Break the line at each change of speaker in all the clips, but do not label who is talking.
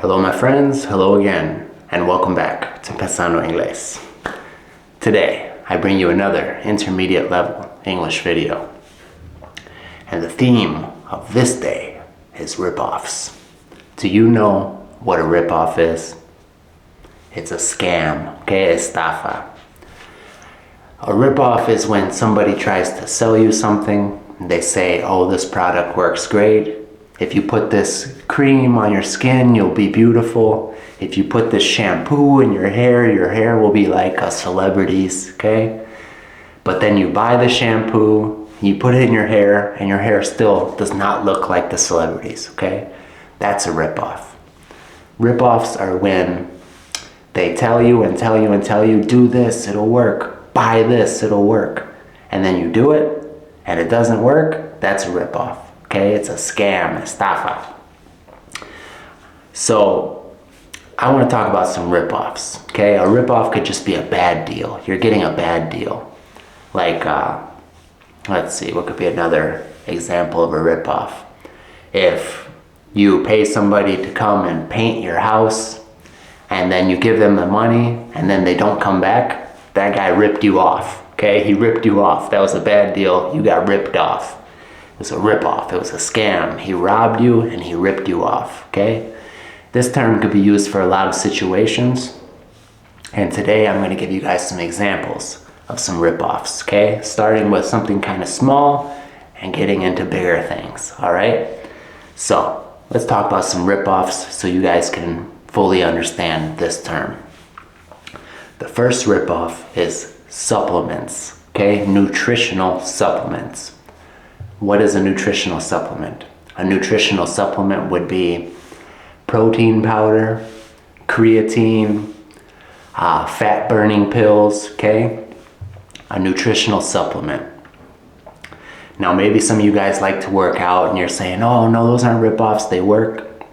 Hello my friends, hello again, and welcome back to Empezando Inglés. Today, I bring you another intermediate level English video. And the theme of this day is rip-offs. Do you know what a rip-off is? It's a scam, okay? Estafa. A rip-off is when somebody tries to sell you something. They say, oh, this product works great. If you put this cream on your skin, you'll be beautiful. If you put this shampoo in your hair will be like a celebrity's, okay? But then you buy the shampoo, you put it in your hair, and your hair still does not look like the celebrities, okay? That's a rip-off. Rip-offs are when they tell you and tell you and tell you, do this, it'll work. Buy this, it'll work. And then you do it, and it doesn't work. That's a rip-off. Okay, it's a scam, estafa. So, I want to talk about some rip-offs. Okay, a rip-off could just be a bad deal. You're getting a bad deal. Like, let's see, what could be another example of a rip-off? If you pay somebody to come and paint your house, and then you give them the money, and then they don't come back, that guy ripped you off. Okay, he ripped you off. That was a bad deal. You got ripped off. It was a rip-off, it was a scam. He robbed you and he ripped you off, okay? This term could be used for a lot of situations. And today I'm gonna give you guys some examples of some rip-offs, okay? Starting with something kind of small and getting into bigger things, all right? So, let's talk about some rip-offs so you guys can fully understand this term. The first rip-off is supplements, okay? Nutritional supplements. What is a nutritional supplement? A nutritional supplement would be protein powder, creatine, fat burning pills, okay? A nutritional supplement. Now maybe some of you guys like to work out and you're saying, oh no, those aren't rip-offs, they work.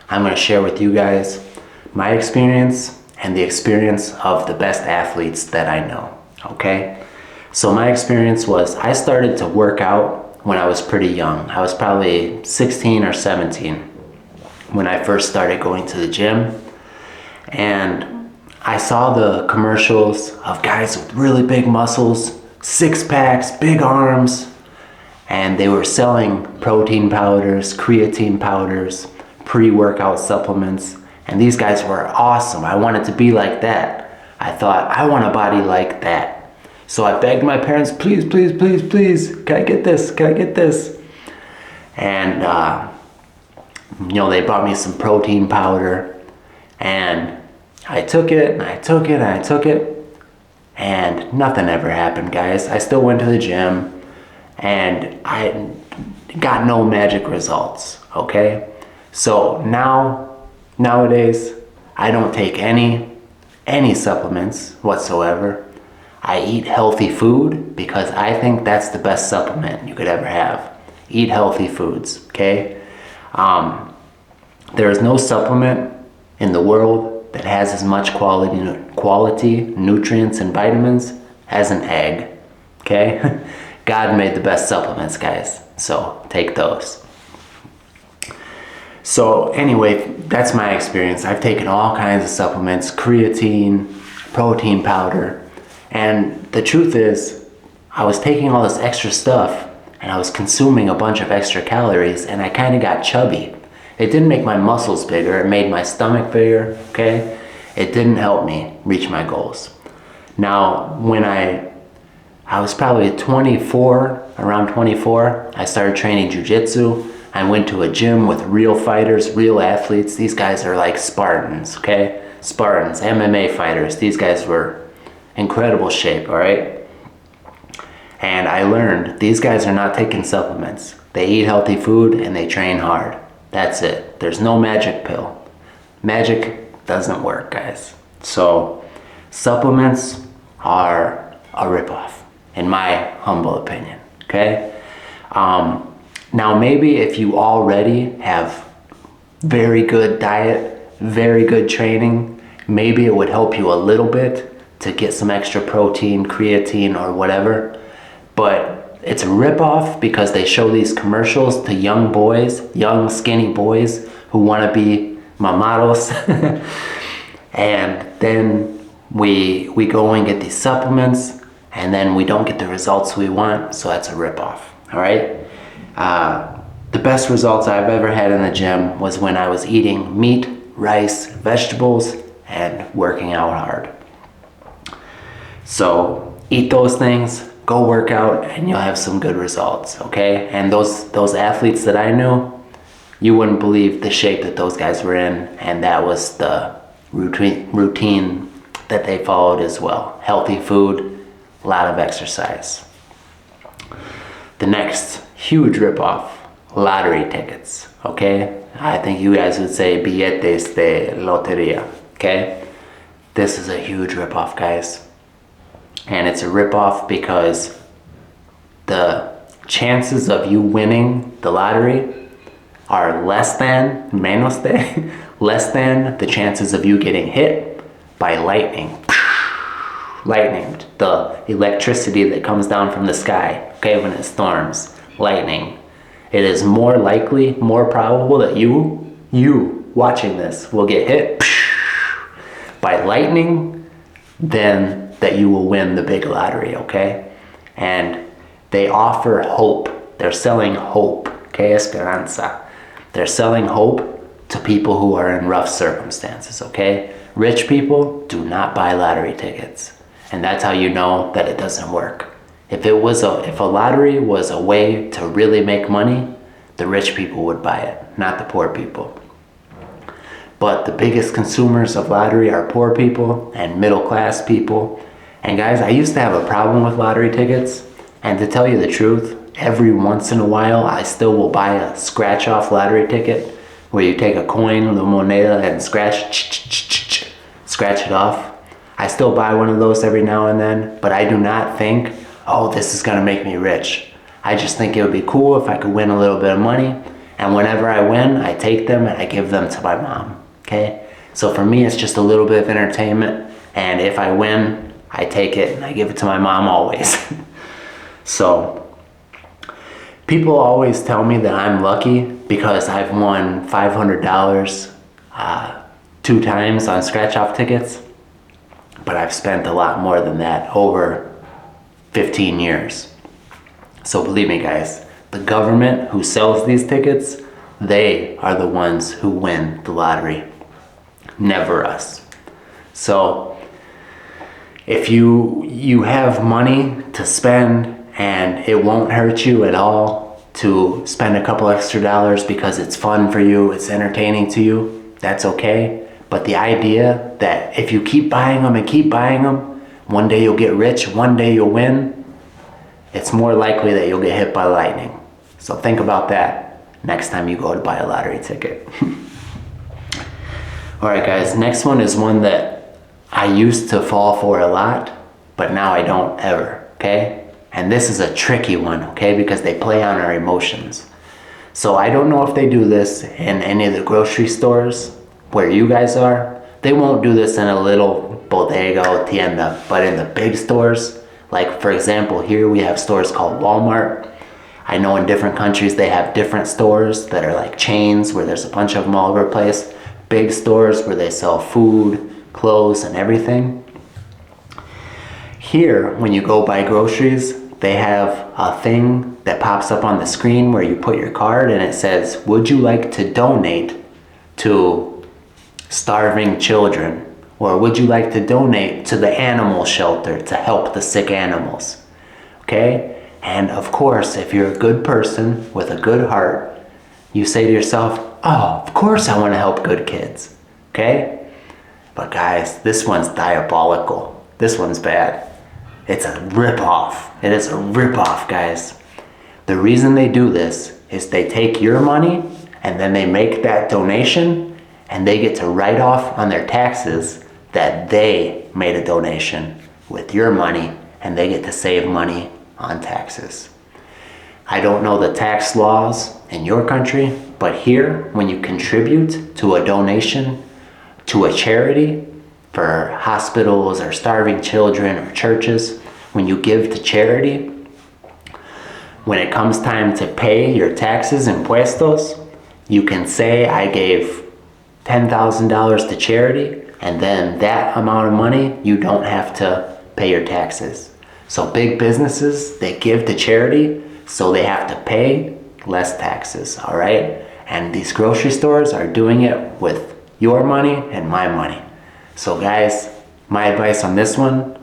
I'm gonna share with you guys my experience and the experience of the best athletes that I know, okay? So my experience was I started to work out when I was pretty young. I was probably 16 or 17 when I first started going to the gym. And I saw the commercials of guys with really big muscles, six packs, big arms, and they were selling protein powders, creatine powders, pre-workout supplements. And these guys were awesome. I wanted to be like that. I thought, I want a body like that. So I begged my parents, please, please, please, please, can I get this? Can I get this? And, they bought me some protein powder and I took it and I took it and I took it and nothing ever happened, guys. I still went to the gym and I got no magic results, okay? So nowadays, I don't take any supplements whatsoever. I eat healthy food because I think that's the best supplement you could ever have. Eat healthy foods, okay? There is no supplement in the world that has as much quality, nutrients, and vitamins as an egg, okay? God made the best supplements, guys, so take those. So anyway, that's my experience. I've taken all kinds of supplements, creatine, protein powder, and the truth is, I was taking all this extra stuff and I was consuming a bunch of extra calories and I kind of got chubby. It didn't make my muscles bigger, it made my stomach bigger, okay? It didn't help me reach my goals. Now, when I was probably 24, around 24, I started training jiu-jitsu. I went to a gym with real fighters, real athletes. These guys are like Spartans, okay? Spartans, MMA fighters. These guys were incredible shape, all right? And I learned these guys are not taking supplements. They eat healthy food and they train hard. That's it. There's no magic pill. Magic doesn't work, guys. So supplements are a ripoff, in my humble opinion, okay? Now maybe if you already have very good diet, very good training, maybe it would help you a little bit to get some extra protein, creatine, or whatever. But it's a ripoff because they show these commercials to young boys, young skinny boys who want to be mamados. And then we go and get these supplements, and then we don't get the results we want, so that's a ripoff. All right. The best results I've ever had in the gym was when I was eating meat, rice, vegetables, and working out hard. So eat those things, go work out, and you'll have some good results, okay? And those athletes that I knew, you wouldn't believe the shape that those guys were in, and that was the routine that they followed as well. Healthy food, a lot of exercise. The next huge ripoff, lottery tickets, okay? I think you guys would say billetes de lotería, okay? This is a huge ripoff, guys. And it's a ripoff because the chances of you winning the lottery are less than the chances of you getting hit by lightning. Lightning, the electricity that comes down from the sky, okay, when it storms, lightning. It is more likely, more probable that you watching this will get hit by lightning than that you will win the big lottery, okay? And they offer hope. They're selling hope, okay? Esperanza. They're selling hope to people who are in rough circumstances, okay? Rich people do not buy lottery tickets. And that's how you know that it doesn't work. If a lottery was a way to really make money, the rich people would buy it, not the poor people. But the biggest consumers of lottery are poor people and middle class people. And guys, I used to have a problem with lottery tickets. And to tell you the truth, every once in a while, I still will buy a scratch off lottery ticket where you take a coin, the moneda, and scratch it off. I still buy one of those every now and then, but I do not think, oh, this is gonna make me rich. I just think it would be cool if I could win a little bit of money. And whenever I win, I take them and I give them to my mom, okay? So for me, it's just a little bit of entertainment. And if I win, I take it and I give it to my mom always. So people always tell me that I'm lucky because I've won $500 2 times on scratch-off tickets. But I've spent a lot more than that, over 15 years. So believe me, guys, the government who sells these tickets, they are the ones who win the lottery, never us. So if you have money to spend and it won't hurt you at all to spend a couple extra dollars because it's fun for you, it's entertaining to you, that's okay. But the idea that if you keep buying them and keep buying them, one day you'll get rich, one day you'll win, it's more likely that you'll get hit by lightning. So think about that next time you go to buy a lottery ticket. All right, guys, next one is one that I used to fall for a lot, but now I don't ever, okay? And this is a tricky one, okay? Because they play on our emotions. So I don't know if they do this in any of the grocery stores where you guys are. They won't do this in a little bodega or tienda, but in the big stores, like for example, here we have stores called Walmart. I know in different countries they have different stores that are like chains where there's a bunch of them all over the place. Big stores where they sell food, clothes, and everything. Here, when you go buy groceries, they have a thing that pops up on the screen where you put your card and it says, would you like to donate to starving children? Or would you like to donate to the animal shelter to help the sick animals? Okay? And of course, if you're a good person with a good heart, you say to yourself, oh, of course I want to help good kids. Okay? But guys, this one's diabolical. This one's bad. It's a ripoff. It is a ripoff, guys. The reason they do this is they take your money and then they make that donation and they get to write off on their taxes that they made a donation with your money and they get to save money on taxes. I don't know the tax laws in your country, but here, when you contribute to a donation to a charity for hospitals or starving children or churches, when you give to charity, when it comes time to pay your taxes, impuestos, you can say, I gave $10,000 to charity, and then that amount of money, you don't have to pay your taxes. So big businesses, they give to charity, so they have to pay less taxes, all right? And these grocery stores are doing it with your money and my money. So guys, my advice on this one,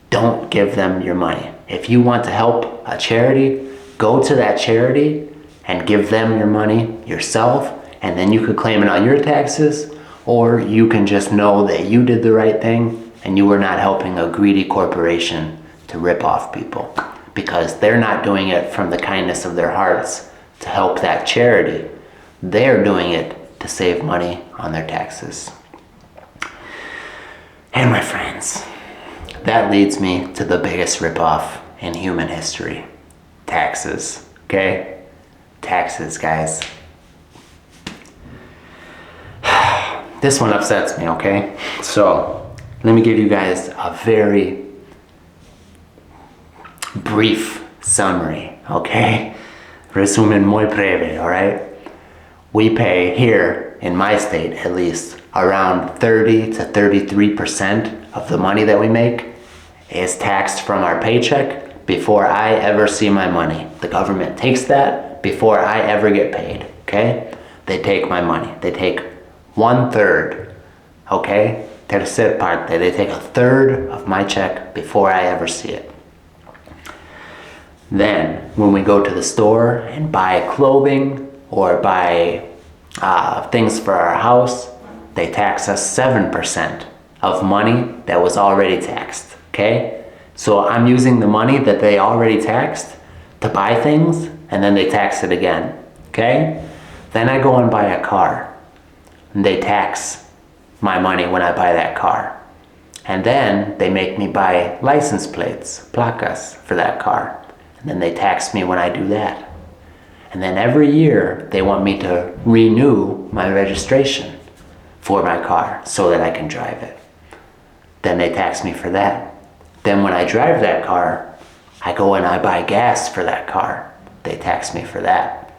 don't give them your money. If you want to help a charity, go to that charity and give them your money yourself, and then you could claim it on your taxes, or you can just know that you did the right thing and you were not helping a greedy corporation to rip off people, because they're not doing it from the kindness of their hearts to help that charity. They're doing it to save money on their taxes. And my friends, that leads me to the biggest ripoff in human history. Taxes, okay? Taxes, guys. This one upsets me, okay? So, let me give you guys a very brief summary, okay? Resumen muy breve, all right? We pay here, in my state at least, around 30 to 33% of the money that we make is taxed from our paycheck before I ever see my money. The government takes that before I ever get paid, okay? They take my money. They take 1/3, okay? Tercer parte. They take 1/3 of my check before I ever see it. Then, when we go to the store and buy clothing or buy things for our house, they tax us 7% of money that was already taxed, okay? So I'm using the money that they already taxed to buy things, and then they tax it again, okay? Then I go and buy a car, and they tax my money when I buy that car. And then they make me buy license plates, placas, for that car. And then they tax me when I do that. And then every year they want me to renew my registration for my car so that I can drive it. Then they tax me for that. Then when I drive that car, I go and I buy gas for that car. They tax me for that.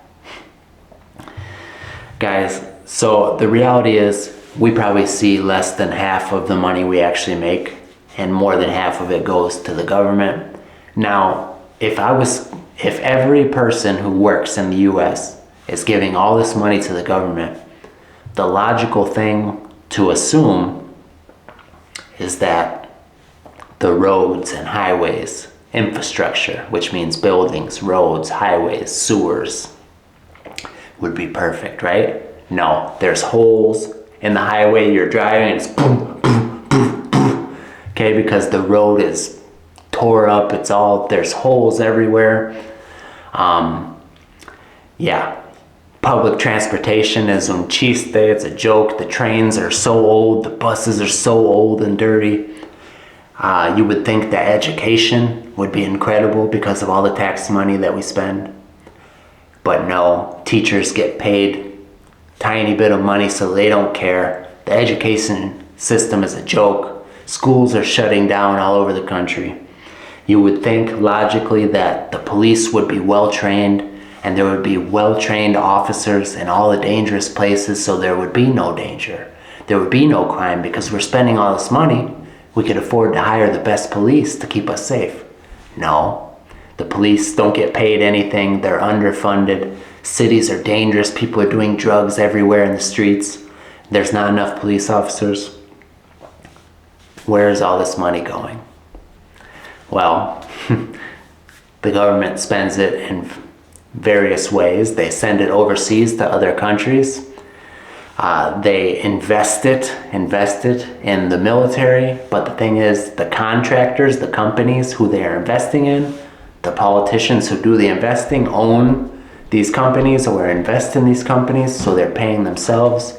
Guys, so the reality is we probably see less than half of the money we actually make, and more than half of it goes to the government. Now, if every person who works in the US is giving all this money to the government, the logical thing to assume is that the roads and highways, infrastructure, which means buildings, roads, highways, sewers, would be perfect, right? No, there's holes in the highway you're driving, it's boom, boom, boom, boom, okay, because the road is tore up, there's holes everywhere. Yeah, public transportation is un chiste, it's a joke. The trains are so old, the buses are so old and dirty. You would think that education would be incredible because of all the tax money that we spend. But no, teachers get paid tiny bit of money, so they don't care. The education system is a joke. Schools are shutting down all over the country. You would think logically that the police would be well trained and there would be well trained officers in all the dangerous places, so there would be no danger. There would be no crime because we're spending all this money. We could afford to hire the best police to keep us safe. No, the police don't get paid anything. They're underfunded. Cities are dangerous. People are doing drugs everywhere in the streets. There's not enough police officers. Where is all this money going? Well, the government spends it in various ways. They send it overseas to other countries. They invest it in the military. But the thing is, the contractors, the companies who they are investing in, the politicians who do the investing own these companies or invest in these companies, so they're paying themselves.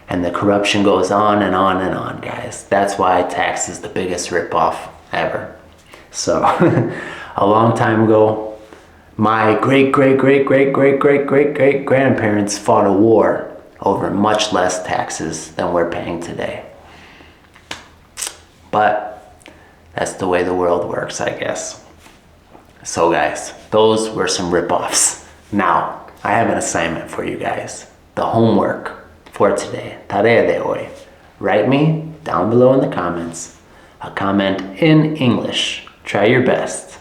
And the corruption goes on and on and on, guys. That's why tax is the biggest ripoff ever. So, a long time ago, my great-great-great-great-great-great-great-great-grandparents fought a war over much less taxes than we're paying today. But that's the way the world works, I guess. So guys, those were some ripoffs. Now, I have an assignment for you guys. The homework for today, tarea de hoy. Write me down below in the comments a comment in English. Try your best.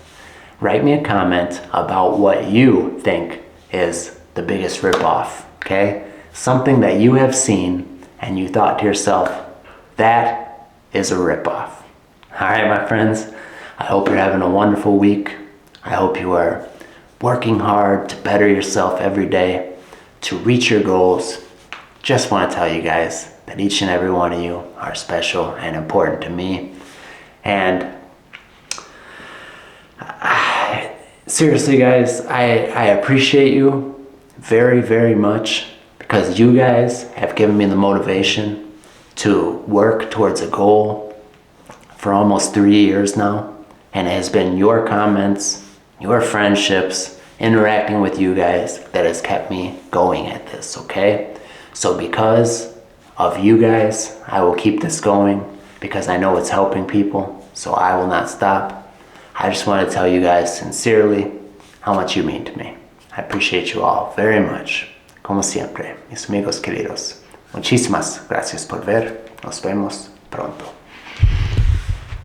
Write me a comment about what you think is the biggest ripoff, okay? Something that you have seen and you thought to yourself, that is a ripoff. All right, my friends, I hope you're having a wonderful week. I hope you are working hard to better yourself every day, to reach your goals. Just want to tell you guys that each and every one of you are special and important to me. And seriously, guys, I appreciate you very, very much, because you guys have given me the motivation to work towards a goal for almost 3 years now. And it has been your comments, your friendships, interacting with you guys that has kept me going at this, okay? So because of you guys, I will keep this going, because I know it's helping people, so I will not stop. I just want to tell you guys sincerely how much you mean to me. I appreciate you all very much. Como siempre, mis amigos queridos. Muchísimas gracias por ver. Nos vemos pronto.